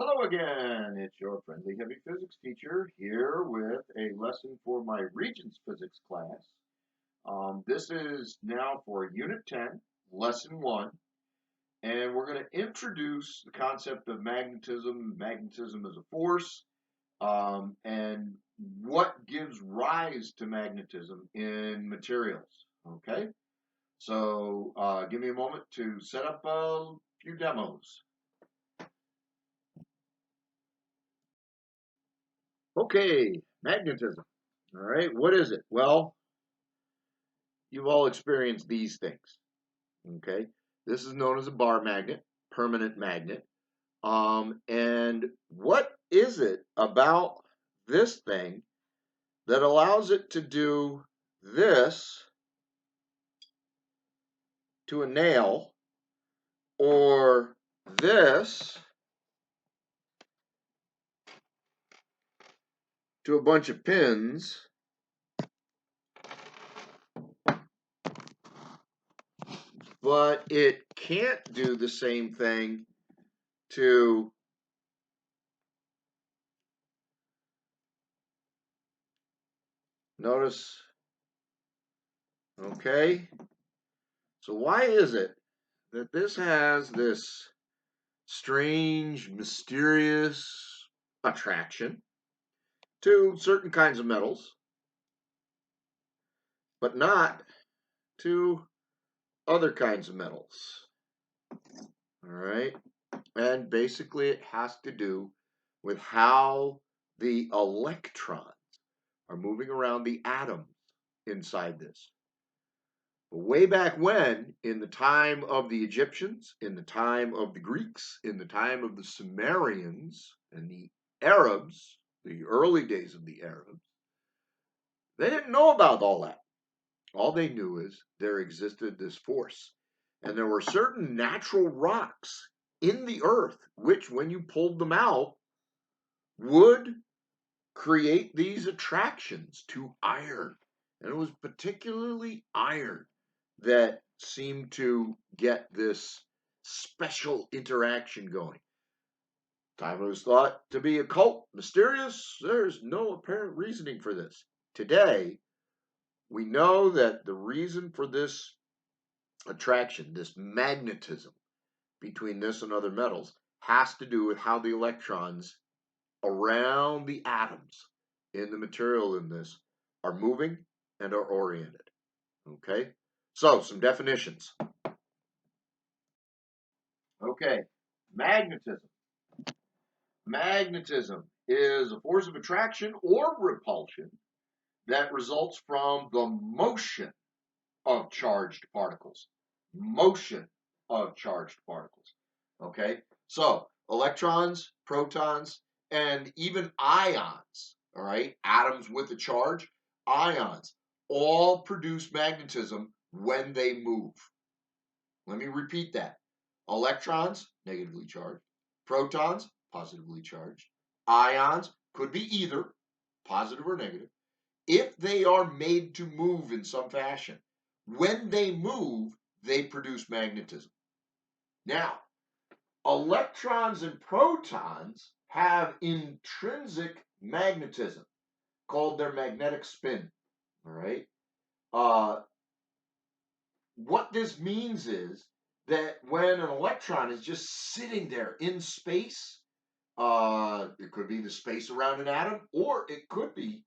Hello again, it's your friendly heavy physics teacher here with a lesson for my Regents Physics class. This is now for Unit 10, Lesson 1, and we're going to introduce the concept of magnetism. Magnetism is a force, and what gives rise to magnetism in materials. Okay, so give me a moment to set up a few demos. Okay, magnetism. All right, what is it? Well, you've all experienced these things. Okay, this is known as a bar magnet, permanent magnet. And what is it about this thing that allows it to do this to a nail or this to a bunch of pins, but it can't do the same thing to notice? Okay, so why is it that this has this strange, mysterious attraction to certain kinds of metals, but not to other kinds of metals? All right. And basically, it has to do with how the electrons are moving around the atoms inside this. But way back when, in the time of the Egyptians, in the time of the Greeks, in the time of the Sumerians and the Arabs, the early days of the Arabs, they didn't know about all that. All they knew is there existed this force. And there were certain natural rocks in the earth, which, when you pulled them out, would create these attractions to iron. And it was particularly iron that seemed to get this special interaction going. Time was thought to be occult, mysterious. There's no apparent reasoning for this. Today, we know that the reason for this attraction, this magnetism between this and other metals, has to do with how the electrons around the atoms in the material in this are moving and are oriented. Okay, so some definitions. Okay, magnetism. Magnetism is a force of attraction or repulsion that results from the motion of charged particles. Motion of charged particles. Okay, so electrons, protons, and even ions, all right, atoms with a charge, ions, all produce magnetism when they move. Let me repeat that. Electrons, negatively charged. Protons, positively charged. Ions, could be either, positive or negative, if they are made to move in some fashion. When they move, they produce magnetism. Now, electrons and protons have intrinsic magnetism called their magnetic spin. All right. What this means is that when an electron is just sitting there in space, it could be the space around an atom, or it could be,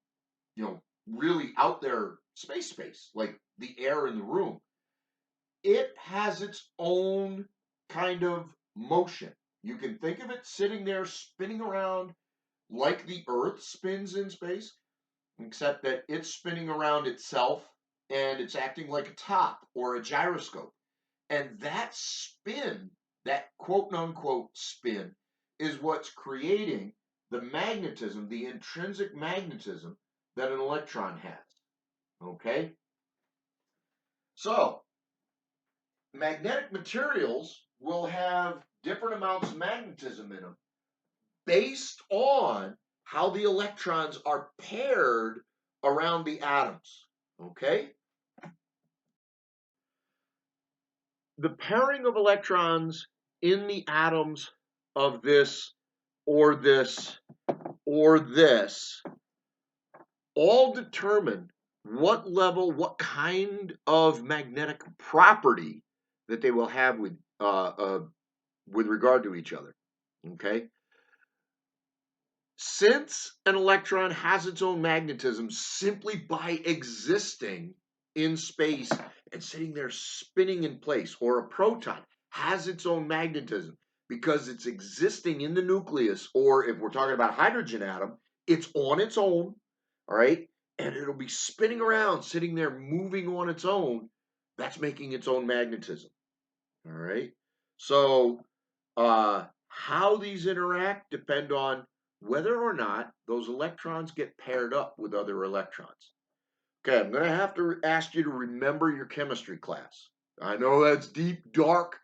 really out there space, like the air in the room. It has its own kind of motion. You can think of it sitting there spinning around like the Earth spins in space, except that it's spinning around itself and it's acting like a top or a gyroscope. And that spin, that quote unquote spin, is what's creating the magnetism, the intrinsic magnetism that an electron has. Okay? So, magnetic materials will have different amounts of magnetism in them based on how the electrons are paired around the atoms. Okay? The pairing of electrons in the atoms of this or this, or this, all determine what level, what kind of magnetic property that they will have with regard to each other. Okay. Since an electron has its own magnetism simply by existing in space and sitting there spinning in place, or a proton has its own magnetism because it's existing in the nucleus, or if we're talking about a hydrogen atom, it's on its own, all right, and it'll be spinning around, sitting there moving on its own. That's making its own magnetism, all right. So how these interact depend on whether or not those electrons get paired up with other electrons. Okay, I'm going to have to ask you to remember your chemistry class. I know that's deep, dark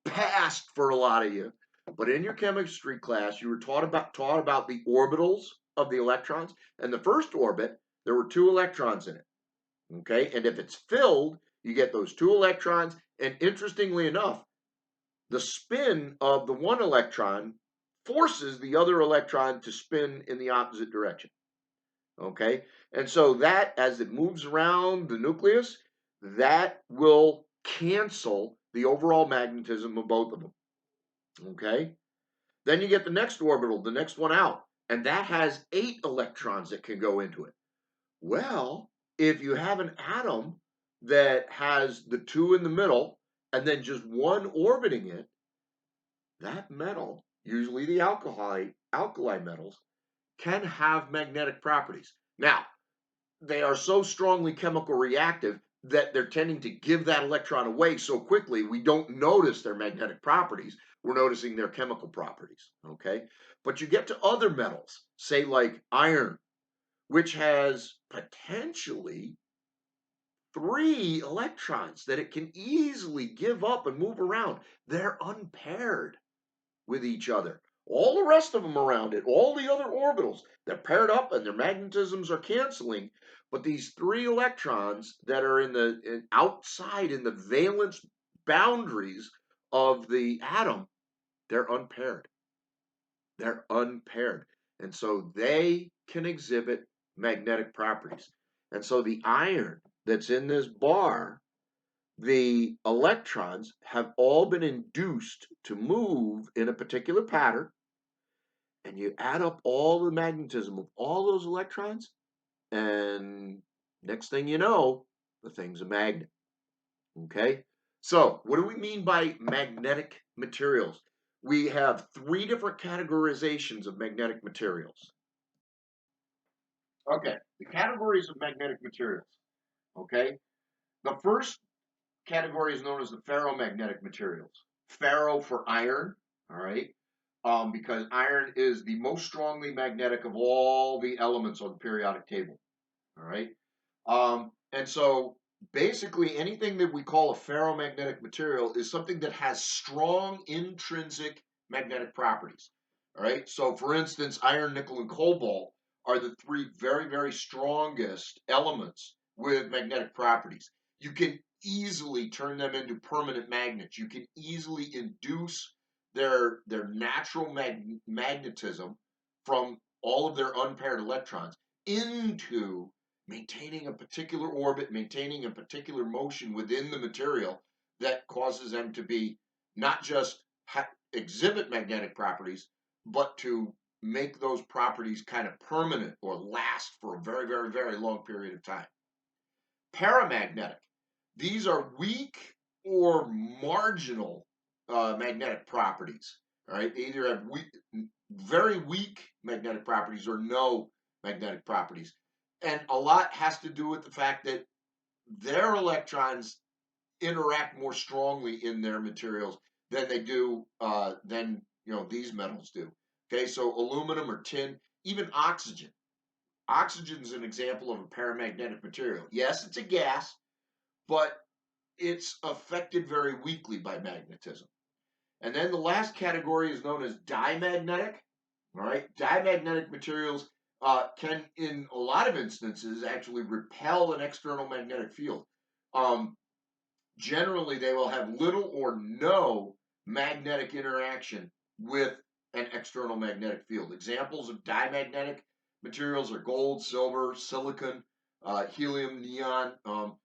past for a lot of you, but in your chemistry class, you were taught about the orbitals of the electrons. And the first orbit, there were 2 electrons in it. Okay, and if it's filled, you get those 2 electrons. And interestingly enough, the spin of the one electron forces the other electron to spin in the opposite direction. Okay, and so that, as it moves around the nucleus, that will cancel the overall magnetism of both of them. Okay, then you get the next orbital, the next one out, and that has 8 electrons that can go into it. Well, if you have an atom that has the 2 in the middle and then just 1 orbiting it, that metal, usually the alkali metals, can have magnetic properties. Now, they are so strongly chemical reactive that they're tending to give that electron away so quickly we don't notice their magnetic properties. We're noticing their chemical properties, okay? But you get to other metals, say like iron, which has potentially 3 electrons that it can easily give up and move around. They're unpaired with each other. All the rest of them around it, all the other orbitals, they're paired up and their magnetisms are canceling. But these 3 electrons that are outside in the valence boundaries of the atom, they're unpaired. They're unpaired. And so they can exhibit magnetic properties. And so the iron that's in this bar, the electrons have all been induced to move in a particular pattern, and you add up all the magnetism of all those electrons, and next thing you know, the thing's a magnet. Okay? So, what do we mean by magnetic materials? We have 3 different categorizations of magnetic materials. Okay, the categories of magnetic materials. Okay? The first category is known as the ferromagnetic materials. Ferro for iron, all right, because iron is the most strongly magnetic of all the elements on the periodic table, all right. And so basically anything that we call a ferromagnetic material is something that has strong intrinsic magnetic properties, all right. So for instance, iron, nickel, and cobalt are the 3 very, very strongest elements with magnetic properties. You can easily turn them into permanent magnets. You can easily induce their natural magnetism from all of their unpaired electrons into maintaining a particular orbit, maintaining a particular motion within the material that causes them to be not just exhibit magnetic properties, but to make those properties kind of permanent or last for a very, very, very long period of time. Paramagnetic. These are weak or marginal magnetic properties. All right, they either have very weak magnetic properties or no magnetic properties, and a lot has to do with the fact that their electrons interact more strongly in their materials than they do than these metals do. Okay, so aluminum or tin, even oxygen. Oxygen is an example of a paramagnetic material. Yes, it's a gas, but it's affected very weakly by magnetism. And then the last category is known as diamagnetic. All right, diamagnetic materials can, in a lot of instances, actually repel an external magnetic field. Generally, they will have little or no magnetic interaction with an external magnetic field. Examples of diamagnetic materials are gold, silver, silicon, helium, neon.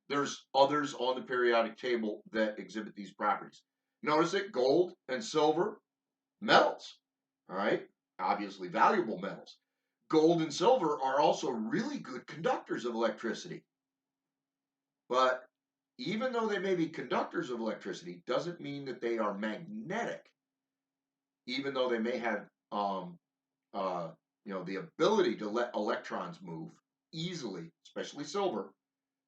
There's others on the periodic table that exhibit these properties. Notice that gold and silver, metals, all right, obviously valuable metals. Gold and silver are also really good conductors of electricity. But even though they may be conductors of electricity, doesn't mean that they are magnetic. Even though they may have, the ability to let electrons move easily, especially silver,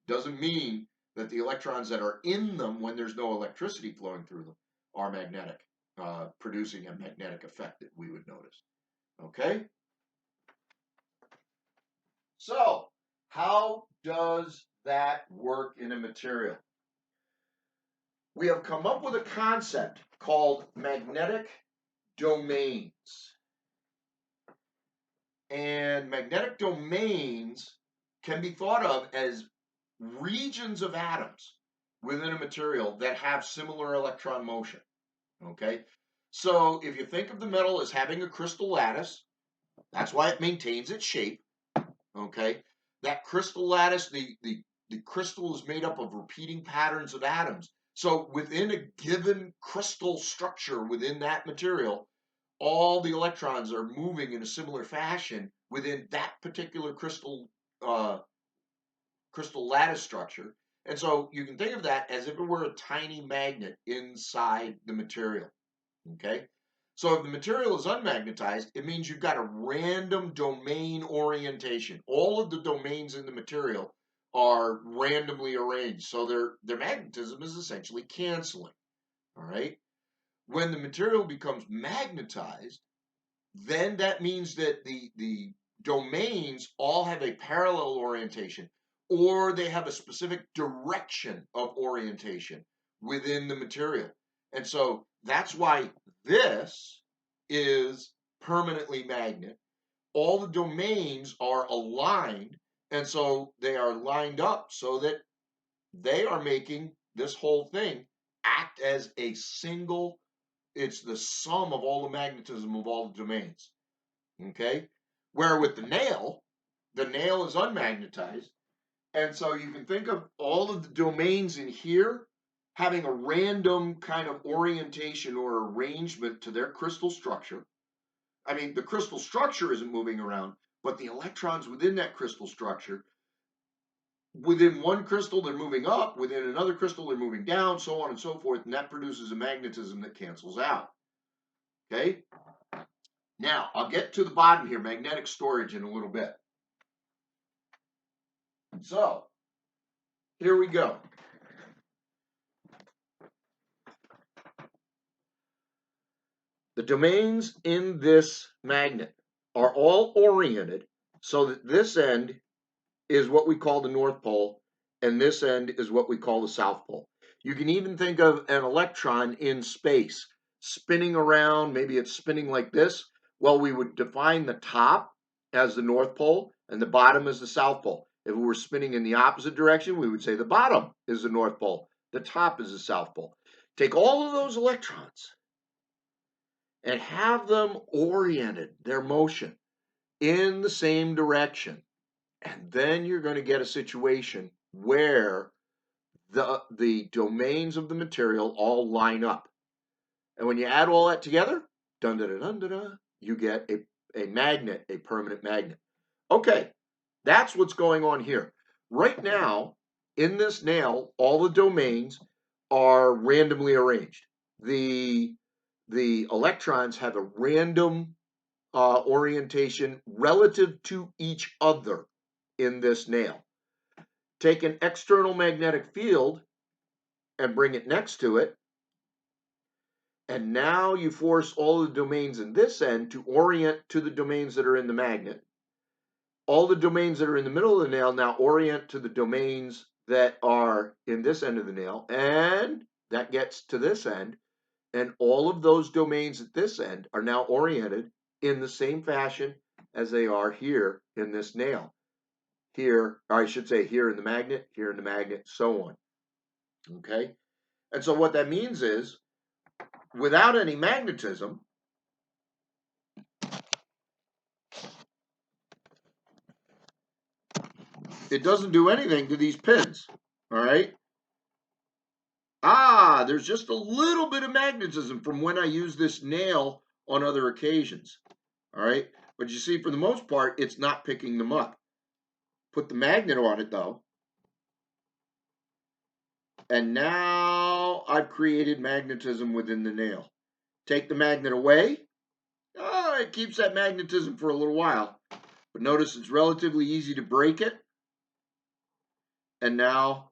doesn't mean that the electrons that are in them when there's no electricity flowing through them are magnetic, producing a magnetic effect that we would notice. Okay? So, how does that work in a material? We have come up with a concept called magnetic domains. And magnetic domains can be thought of as regions of atoms within a material that have similar electron motion. Okay? So if you think of the metal as having a crystal lattice, that's why it maintains its shape. Okay? That crystal lattice, the crystal is made up of repeating patterns of atoms. So within a given crystal structure within that material, all the electrons are moving in a similar fashion within that particular crystal lattice structure. And so you can think of that as if it were a tiny magnet inside the material. Okay? So if the material is unmagnetized, it means you've got a random domain orientation. All of the domains in the material are randomly arranged. So their magnetism is essentially canceling. All right? When the material becomes magnetized, then that means that the domains all have a parallel orientation, or they have a specific direction of orientation within the material. And so that's why this is permanently magnet. All the domains are aligned, and so they are lined up so that they are making this whole thing act as a single. It's the sum of all the magnetism of all the domains. Okay? Where with the nail is unmagnetized. And so you can think of all of the domains in here having a random kind of orientation or arrangement to their crystal structure. I mean, the crystal structure isn't moving around, but the electrons within that crystal structure, within one crystal, they're moving up, within another crystal, they're moving down, so on and so forth, and that produces a magnetism that cancels out. Okay? Now, I'll get to the bottom here, magnetic storage, in a little bit. So, here we go. The domains in this magnet are all oriented so that this end is what we call the North Pole, and this end is what we call the South Pole. You can even think of an electron in space spinning around. Maybe it's spinning like this. Well, we would define the top as the North Pole and the bottom as the South Pole. If we were spinning in the opposite direction, we would say the bottom is the North Pole, the top is the South Pole. Take all of those electrons and have them oriented, their motion, in the same direction. And then you're going to get a situation where the domains of the material all line up. And when you add all that together, dun dun dun dun dun, you get a magnet, a permanent magnet. Okay, that's what's going on here. Right now, in this nail, all the domains are randomly arranged. The electrons have a random orientation relative to each other in this nail. Take an external magnetic field and bring it next to it, and now you force all the domains in this end to orient to the domains that are in the magnet. All the domains that are in the middle of the nail now orient to the domains that are in this end of the nail, and that gets to this end, and all of those domains at this end are now oriented in the same fashion as they are here in this nail. Here, or I should say here in the magnet, so on. Okay? And so what that means is, without any magnetism, it doesn't do anything to these pins, all right? There's just a little bit of magnetism from when I use this nail on other occasions, all right? But you see, for the most part, it's not picking them up. Put the magnet on it, though, and now I've created magnetism within the nail. Take the magnet away, it keeps that magnetism for a little while, but notice it's relatively easy to break it, and now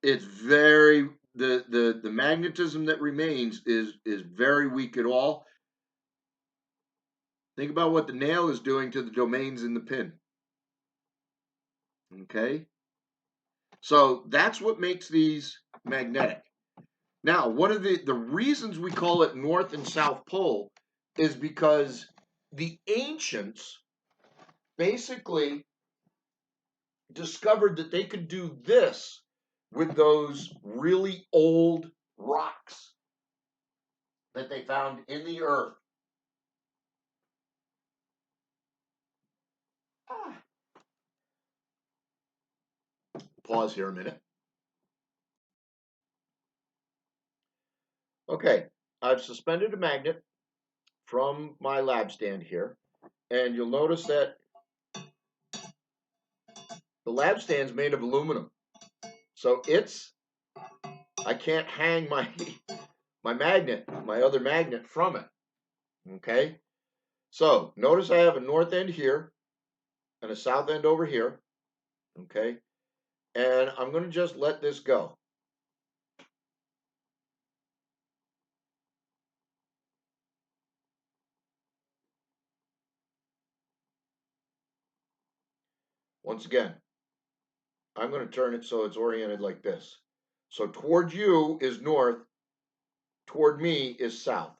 it's very, the magnetism that remains is very weak at all. Think about what the nail is doing to the domains in the pin. Okay, so that's what makes these magnetic. Now, one of the reasons we call it North and South Pole is because the ancients basically discovered that they could do this with those really old rocks that they found in the earth. Pause here a minute. Okay, I've suspended a magnet from my lab stand here, and you'll notice that the lab stand's made of aluminum. So I can't hang my my other magnet from it. Okay? So notice I have a north end here and a south end over here. Okay? And I'm going to just let this go. Once again, I'm going to turn it so it's oriented like this. So toward you is north, toward me is south.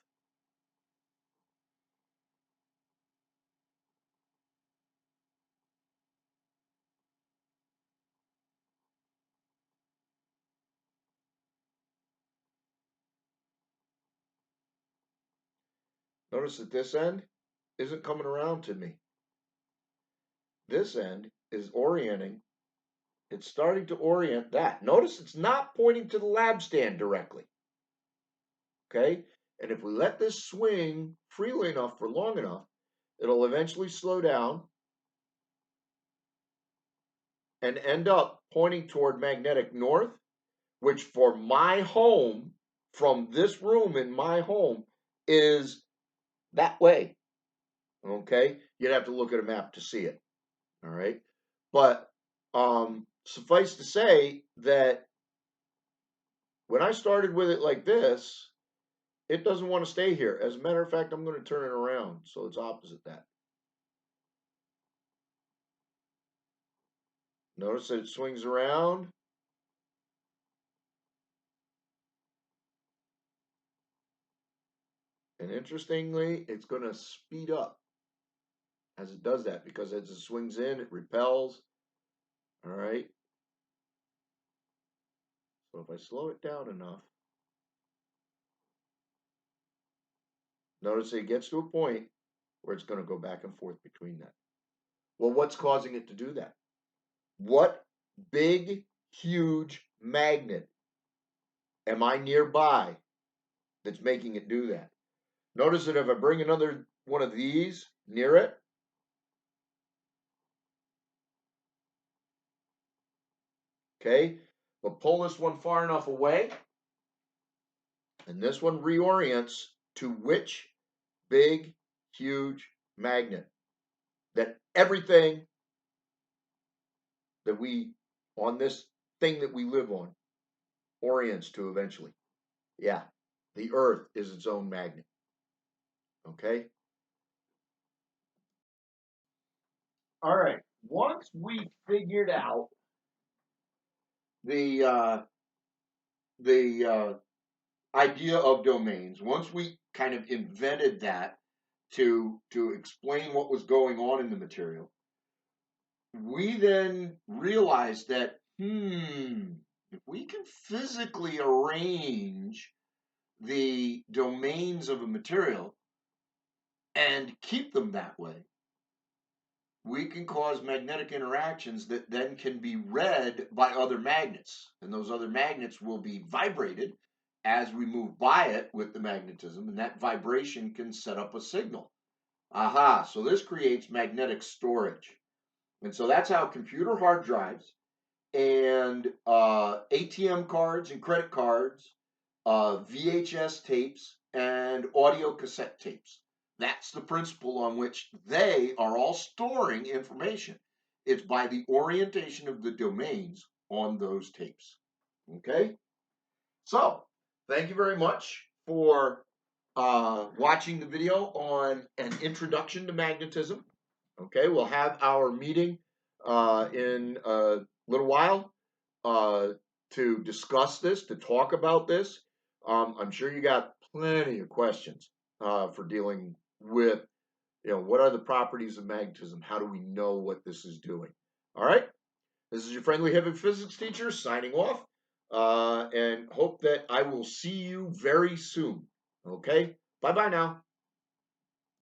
Notice that this end isn't coming around to me. This end is orienting. It's starting to orient that. Notice it's not pointing to the lab stand directly. Okay? And if we let this swing freely enough for long enough, it'll eventually slow down and end up pointing toward magnetic north, which for my home, from this room in my home, is that way. Okay? You'd have to look at a map to see it. All right? But suffice to say that when I started with it like this, it doesn't want to stay here. As a matter of fact, I'm going to turn it around so it's opposite that. Notice that it swings around. And interestingly, it's going to speed up as it does that because as it swings in, it repels. All right. So if I slow it down enough, notice it gets to a point where it's going to go back and forth between that. Well, what's causing it to do that? What big, huge magnet am I nearby that's making it do that? Notice that if I bring another one of these near it, okay, but pull this one far enough away, and this one reorients to which big, huge magnet that everything that we, on this thing that we live on, orients to eventually. Yeah, the Earth is its own magnet. Okay? All right. Once we figured out the idea of domains, once we kind of invented that to explain what was going on in the material, we then realized that if we can physically arrange the domains of a material and keep them that way, we can cause magnetic interactions that then can be read by other magnets. And those other magnets will be vibrated as we move by it with the magnetism, and that vibration can set up a signal. Aha, so this creates magnetic storage. And so that's how computer hard drives and ATM cards and credit cards, VHS tapes, and audio cassette tapes. That's the principle on which they are all storing information. It's by the orientation of the domains on those tapes. Okay? So, thank you very much for watching the video on an introduction to magnetism. Okay, we'll have our meeting in a little while to discuss this, to talk about this. I'm sure you got plenty of questions for dealing with, what are the properties of magnetism? How do we know what this is doing? All right, this is your friendly heavy physics teacher signing off, and hope that I will see you very soon. Okay, bye-bye now.